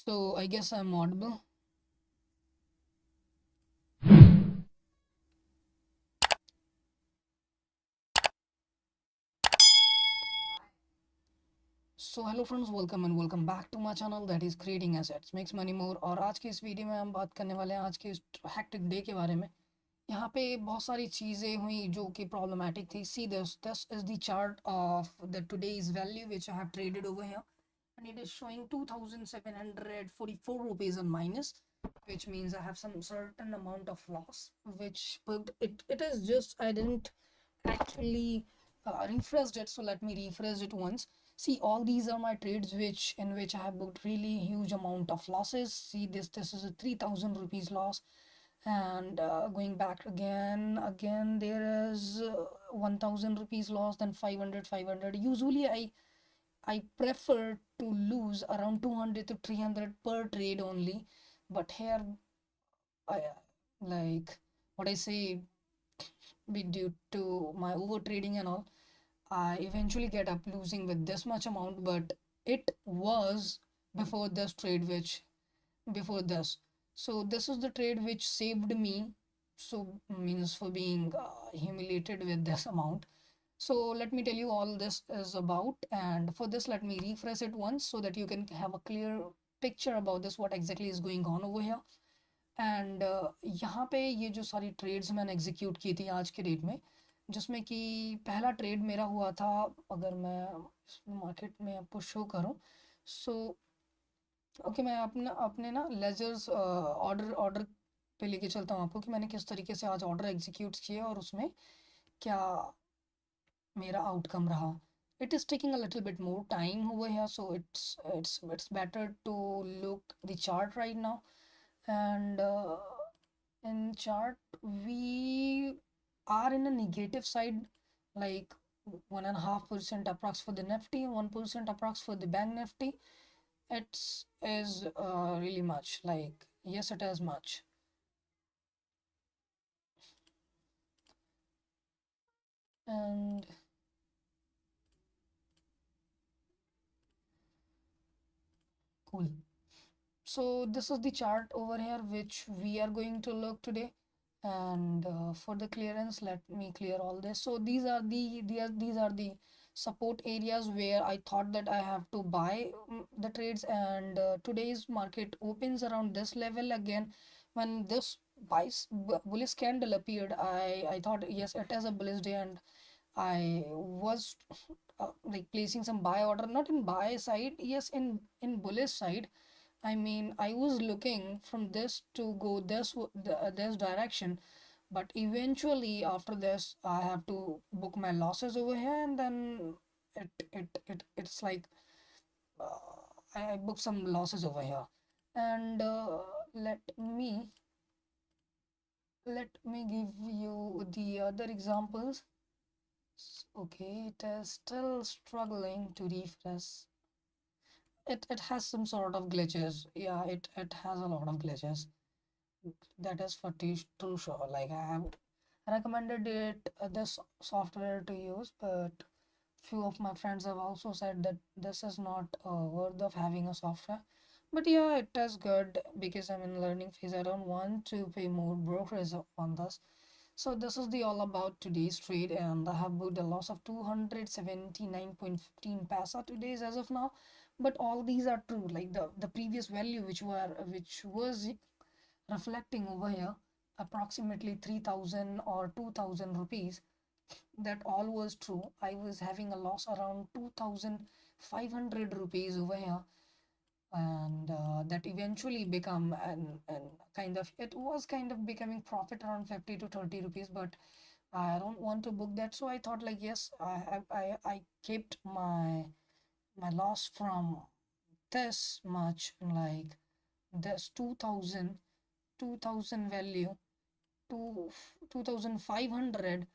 So I guess I'm audible. So hello friends, welcome and welcome back to my channel that is creating assets makes money more। और आज के इस video में हम बात करने वाले हैं आज के इस हैक्टिक डे के बारे में। यहाँ पे बहुत सारी चीज़ें हुई जो कि प्रॉब्लमेटिक थी। See this is the chart of the today's value which I have traded over here and it is showing 2744 rupees on minus, which means I have some certain amount of loss which booked it is just I didn't actually refreshed it, so let me refresh it once. See, all these are my trades in which I have booked really huge amount of losses. See, this is a 3000 rupees loss, and going back again there is 1000 rupees loss, then 500. Usually I prefer to lose around 200 to 300 per trade only, but here I like what I say, be due to my over trading and all, I eventually get up losing with this much amount. But it was before this trade, which before this, so this is the trade which saved me, so means for being humiliated with this amount. So let me tell you all this is about, and for this let me refresh it once so that you can have a clear picture about this, what exactly is going on over here. And यहाँ पे ये जो सारी trades मैंने execute की थी आज के डेट में, जिसमें कि पहला ट्रेड मेरा हुआ था, अगर मैं मार्केट में आपको शो करूँ, सो ओके मैं अपना अपने ना लेजर्स ऑर्डर ऑर्डर पे लेके चलता हूँ आपको कि मैंने किस तरीके से आज ऑर्डर एग्जीक्यूट किए और उसमें क्या मेरा आउटकम रहा. It is taking a little bit more time over here, so it's better to look the chart right now. And in chart we are in a negative side, like 1.5% approx for the Nifty, 1% approx for the Bank Nifty. It's is really much, like yes it is much. And cool. So this is the chart over here which we are going to look today. And for the clearance, let me clear all this. So these are the support areas where I thought that I have to buy the trades. And today's market opens around this level again. When this bullish candle appeared, I thought yes it is a bullish day, and I was like placing some buy order, not in buy side, yes, in bullish side. I mean, I was looking from this to go this direction, but eventually after this, I have to book my losses over here, and then it's like I booked some losses over here. And let me give you the other examples. Okay, it is still struggling to refresh. It has some sort of glitches. Yeah, it has a lot of glitches. That is for true sure. Like I have recommended it this software to use, but few of my friends have also said that this is not worth of having a software. But yeah, it is good because I'm in learning phase. I don't want to pay more brokerage on this. So this is the all about today's trade, and I have booked a loss of 279.15 paisa today's as of now. But all these are true, like the previous value which was reflecting over here approximately 3000 or 2000 rupees, that all was true. I was having a loss around 2500 rupees over here, and that eventually become an kind of, it was kind of becoming profit around 50 to 30 rupees, but I don't want to book that. So I thought like yes, I kept my loss from this much, like this 2000 value to 2500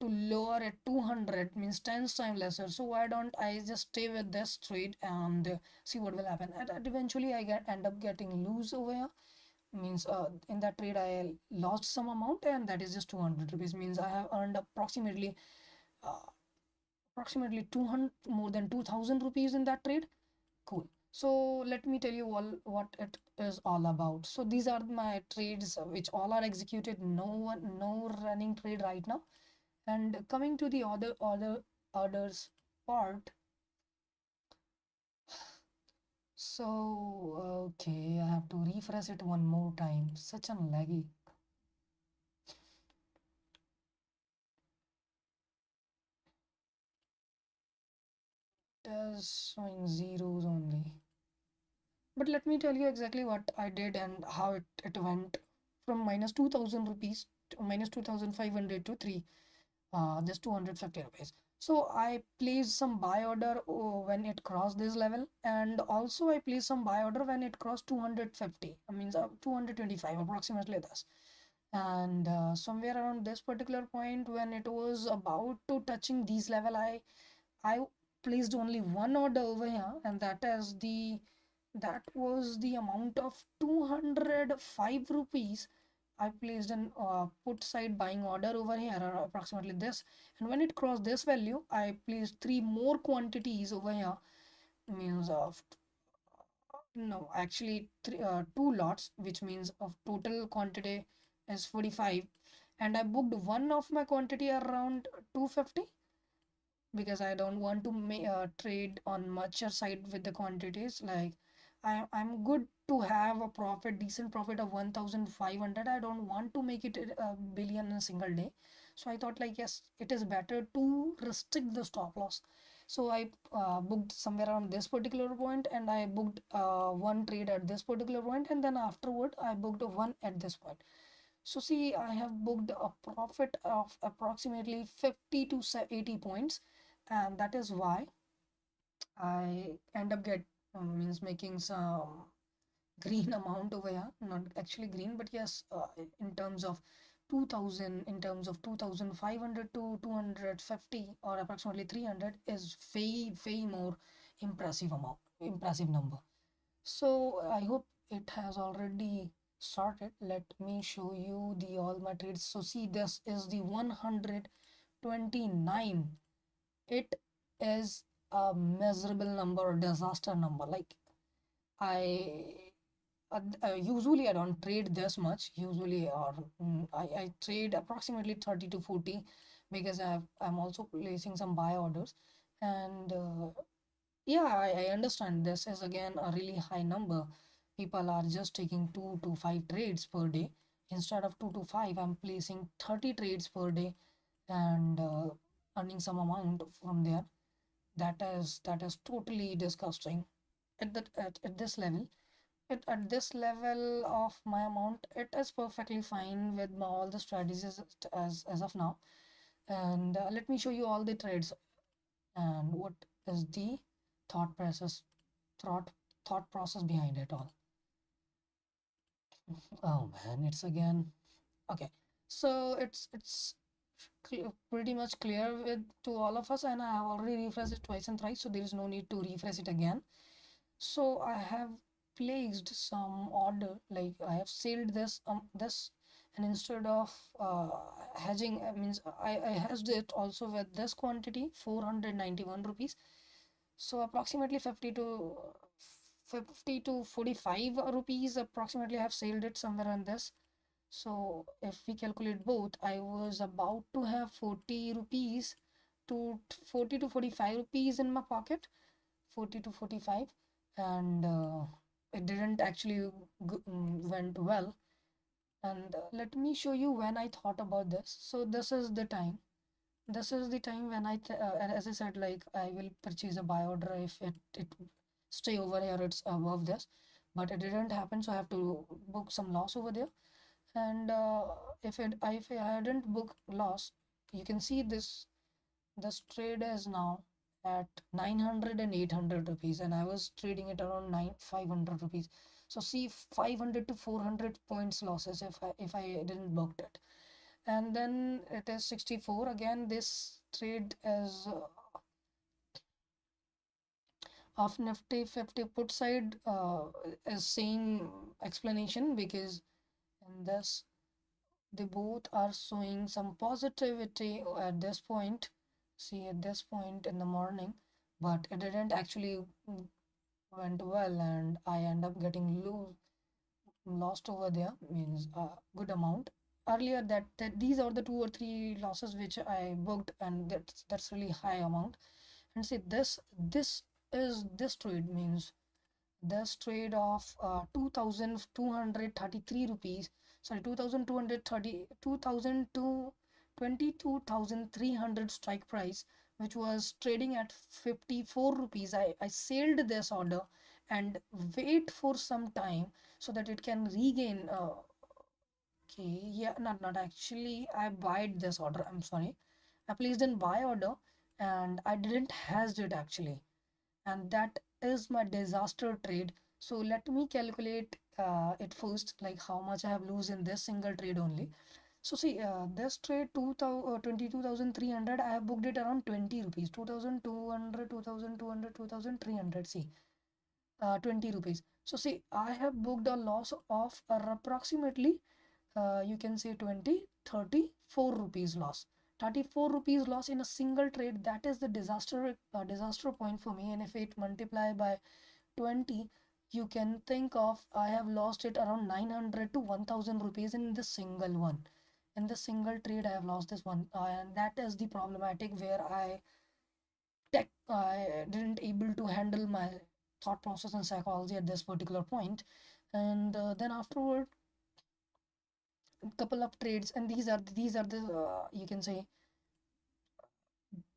to lower at 200, means 10 times lesser. So why don't I just stay with this trade and see what will happen. And eventually I end up getting lose over here, means in that trade I lost some amount, and that is just 200 rupees, means I have earned uh, approximately 200 more than 2000 rupees in that trade. Cool. So let me tell you all what it is all about. So these are my trades which all are executed, no running trade right now. And coming to the other orders part. So okay, I have to refresh it one more time. Such a laggy. It is showing zeros only. But let me tell you exactly what I did and how it went from minus 2000 rupees to minus 2500 to 3, just 250 rupees. So I placed some buy order when it crossed this level, and also I placed some buy order when it crossed 250. I mean 225 approximately this. And somewhere around this particular point when it was about to touching these level, I placed only one order over here, and that was the amount of 205 rupees. I placed an put side buying order over here, approximately this, and when it crossed this value, I placed three more quantities over here. Means of no, actually two lots, which means of total quantity is 45, and I booked one of my quantity around 250 because I don't want to trade on mucher side with the quantities. Like I'm good to have a profit, decent profit of 1,500. I don't want to make it a billion in a single day. So I thought like yes, it is better to restrict the stop loss. So I booked somewhere around this particular point, and I booked one trade at this particular point, and then afterward I booked one at this point. So see, I have booked a profit of approximately 50 to 80 points, and that is why I end up means making some green amount over here. Not actually green, but yes, in terms of 2000, in terms of 2500 to 250 or approximately 300 is way more impressive number. So I hope it has already started. Let me show you the all my trades. So see, this is the 129. It is a miserable number or disaster number. Like I usually I don't trade this much. Usually, or I trade approximately 30 to 40 because I'm also placing some buy orders, and yeah, I understand this is again a really high number. People are just taking 2 to 5 trades per day. Instead of 2 to 5, I'm placing 30 trades per day and earning some amount from there. That is totally disgusting. At this level, at this level of my amount, it is perfectly fine with all the strategies as of now. And let me show you all the trades and what is the thought process thought thought process behind it all. Oh man, it's again okay. So it's pretty much clear with to all of us, and I have already refreshed it twice and thrice, so there is no need to refresh it again. So I have placed some order, like I have sold this, and instead of hedging, means I hedged it also with this quantity 491 rupees. So approximately 50 to 45 rupees approximately I have sold it somewhere on this. So if we calculate both, I was about to have 40 rupees to 40 to 45 rupees in my pocket, 40 to 45, and it didn't actually went well. And let me show you when I thought about this. So this is the time when as I said, like I will purchase a buy order if it stay over here, it's above this, but it didn't happen, so I have to book some loss over there. And if I hadn't booked loss, you can see this trade is now at 900 and 800 rupees, and I was trading it around 500 rupees. So see, 500 to 400 points losses if I didn't booked it. And then it is 64 again. This trade is of Nifty 50 put side is same explanation, because in this they both are showing some positivity at this point. See, at this point in the morning, but it didn't actually went well and I end up getting lost over there, means a good amount. Earlier that these are the 2 or 3 losses which I booked, and that's really high amount. And see, this trade means this trade of 2233 rupees, sorry, 2230 22,300 strike price, which was trading at 54 rupees. I sailed this order and wait for some time so that it can regain. Okay, yeah, not actually. I buyed this order. I'm sorry. I placed in buy order and I didn't hedge it actually, and that is my disaster trade. So let me calculate it first, like how much I have lose in this single trade only. So see, this trade 22,300, I have booked it around 20 rupees, 2,200, 2,200, 2,300. See, 20 rupees. So see, I have booked a loss of approximately, you can say 20, 34 rupees loss. 34 rupees loss in a single trade. That is the disaster point for me. And if it multiply by 20, you can think of I have lost it around 900 to 1000 rupees in the single one. In the single trade, I have lost this one, and that is the problematic where I didn't able to handle my thought process and psychology at this particular point. And then afterward, a couple of trades, and these are the you can say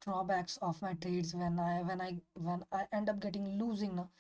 drawbacks of my trades when I end up getting losing now.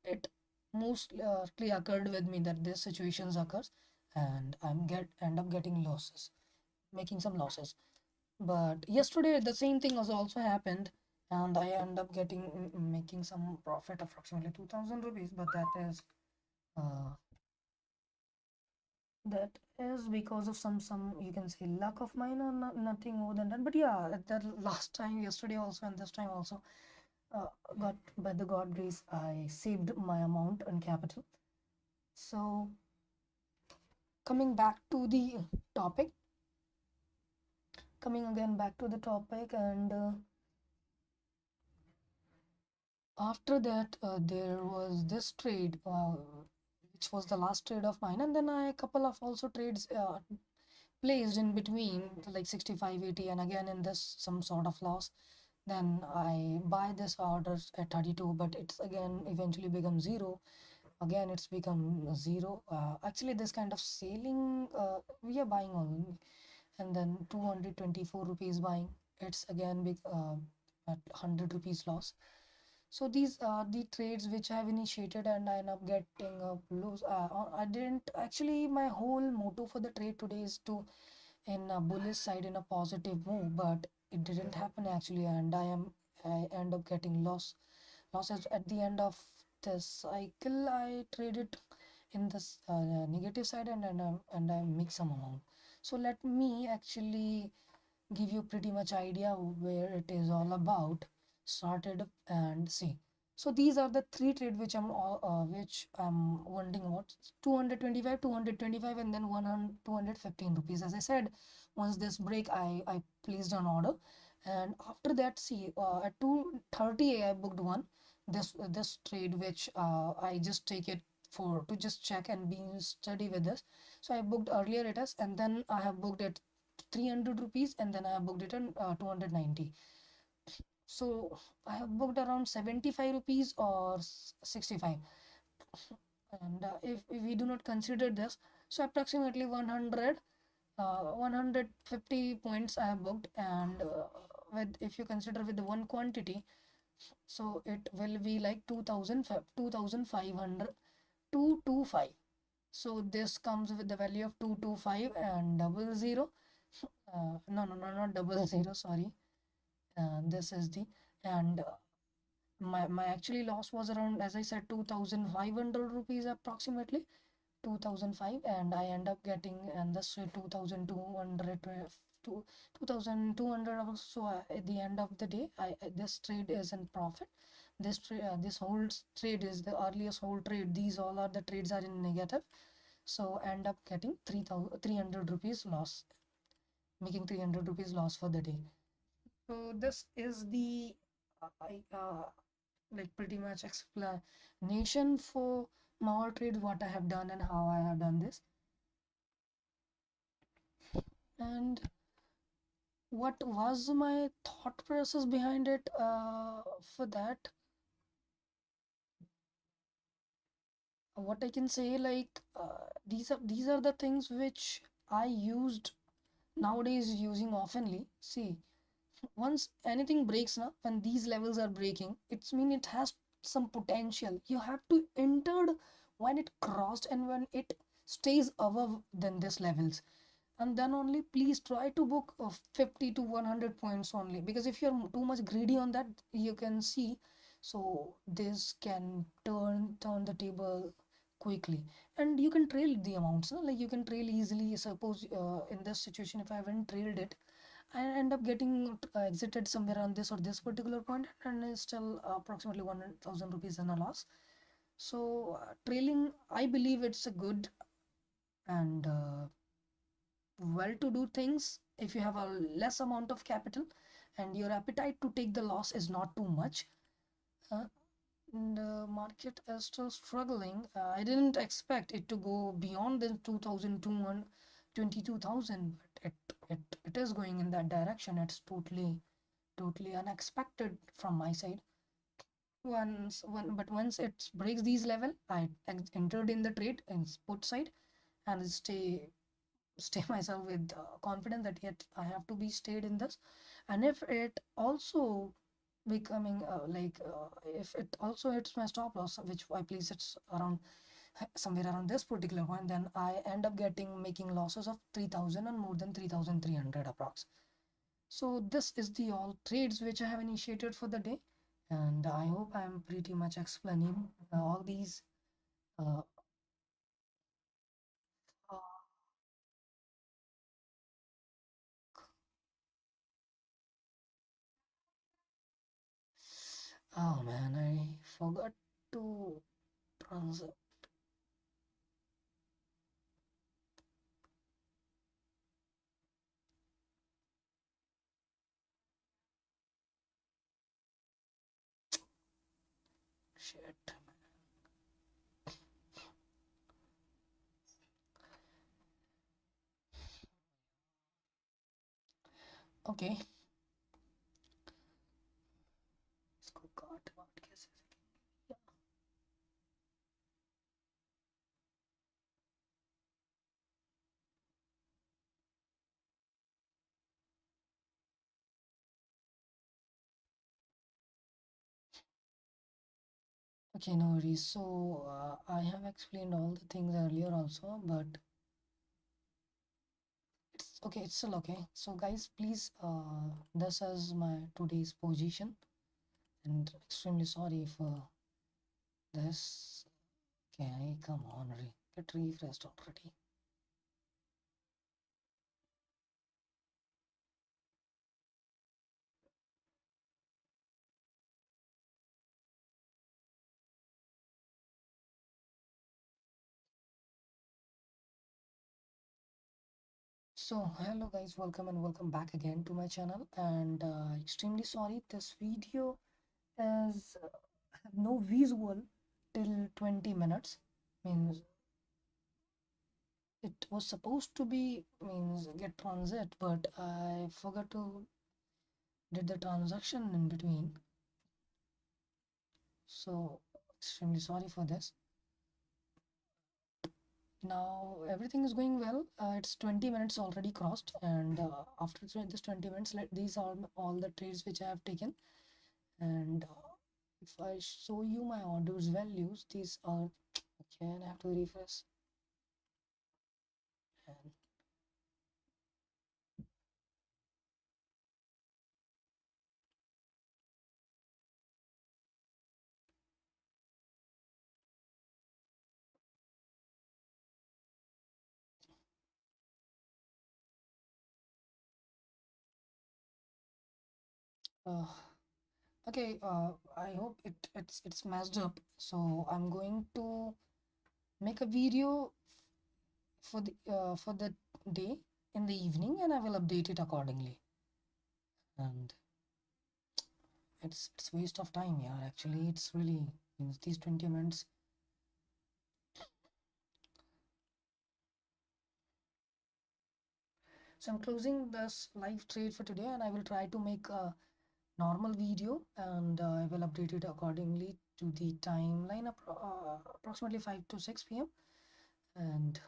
It mostly occurred with me that these situations occurs, and I'm get end up getting losses, making some losses. But yesterday the same thing was also happened, and I end up getting making some profit, approximately 2000 rupees. But uh, that is because of some you can say luck of mine, or nothing more than that. But yeah, at the last time, yesterday also and this time also, uh, got by the god grace, I saved my amount and capital. So coming back to the topic, coming again back to the topic, and after that, there was this trade, which was the last trade of mine, and then I a couple of also trades placed in between, like 65, 80, and again in this some sort of loss. Then I buy this orders at 32, but it's again eventually become zero. Again, it's become zero. Actually, this kind of selling, we are buying only, and then 224 rupees buying. It's again big at 100 rupees loss. So these are the trades which I have initiated, and I end up getting a lose. I didn't actually. My whole motto for the trade today is to in a bullish side in a positive move, but it didn't happen actually, and I end up getting losses at the end of this cycle. I traded in this negative side, and I make some amount. So let me actually give you pretty much idea where it is all about started and see. So these are the three trade which I'm wondering about: 225, 225, and then 100 215 rupees. As I said, once this break, I placed an order, and after that, see, at 230 I booked one, this trade which I just take it for to just check and be steady with this. So I booked earlier it is, and then I have booked it 300 rupees, and then I have booked it on 290. So I have booked around 75 rupees or 65. And if we do not consider this, so approximately 100, 150 points I have booked. And with if you consider with the one quantity, so it will be like 2,500, 225. So this comes with the value of 225 and double zero. No, no, no, not double zero, sorry. This is the, and my actually loss was around, as I said, 2,500 rupees approximately, 2005, and I end up getting, and this 2,200 to 2,200 also. At the end of the day, this trade is in profit. This whole trade is the earliest whole trade. These all are the trades are in negative. So end up getting 300 rupees loss, making 300 rupees loss for the day. So this is the I like pretty much explanation for my trade, what I have done and how I have done this, and what was my thought process behind it. For that, what I can say, like these are the things which I used nowadays using oftenly. See, once anything breaks now, when these levels are breaking, it's mean it has some potential. You have to enter when it crossed and when it stays above than this levels, and then only please try to book 50 to 100 points only, because if you're too much greedy on that, you can see, so this can turn the table quickly, and you can trail the amounts, no? Like you can trail easily. Suppose in this situation, if I haven't trailed it, I end up getting exited somewhere on this or this particular point, and it's still approximately 1,000 rupees in a loss. So trailing, I believe it's a good and well to do things if you have a less amount of capital and your appetite to take the loss is not too much. uh, the market is still struggling. I didn't expect it to go beyond the 22,000, but it is going in that direction. It's totally unexpected from my side. But once it breaks these level, I entered in the trade and put side, and stay myself with confidence that yet I have to be stayed in this. And if it also becoming if it also hits my stop loss, which I place it's around somewhere around this particular point, then I end up making losses of 3,000 and more than 3,300 approx. So this is the all trades which I have initiated for the day, and I hope I'm pretty much explaining all these. Uh, uh, oh man, I forgot to transact. Shit. Okay. इसको काट वाट कैसे सकेंगे? Okay, no worries. So I have explained all the things earlier also, but it's okay. It's still okay. So guys, please, this is my today's position, and extremely sorry for this. Okay, come on, get refreshed already. So hello guys, welcome and welcome back again to my channel, and extremely sorry this video is have no visual till 20 minutes. Means it was supposed to be means get transit, but I forgot to did the transaction in between. So extremely sorry for this. Now everything is going well. It's 20 minutes already crossed, and after this 20 minutes, these are all the trades which I have taken. And if I show you my orders values, these are okay. And I have to refresh. And, uh, okay, I hope it's messed up. So I'm going to make a video for the day in the evening, and I will update it accordingly. And it's waste of time. Yeah, actually, it's really means these 20 minutes. So I'm closing this live trade for today, and I will try to make a normal video, and I will update it accordingly to the timeline approximately 5 to 6 p.m. And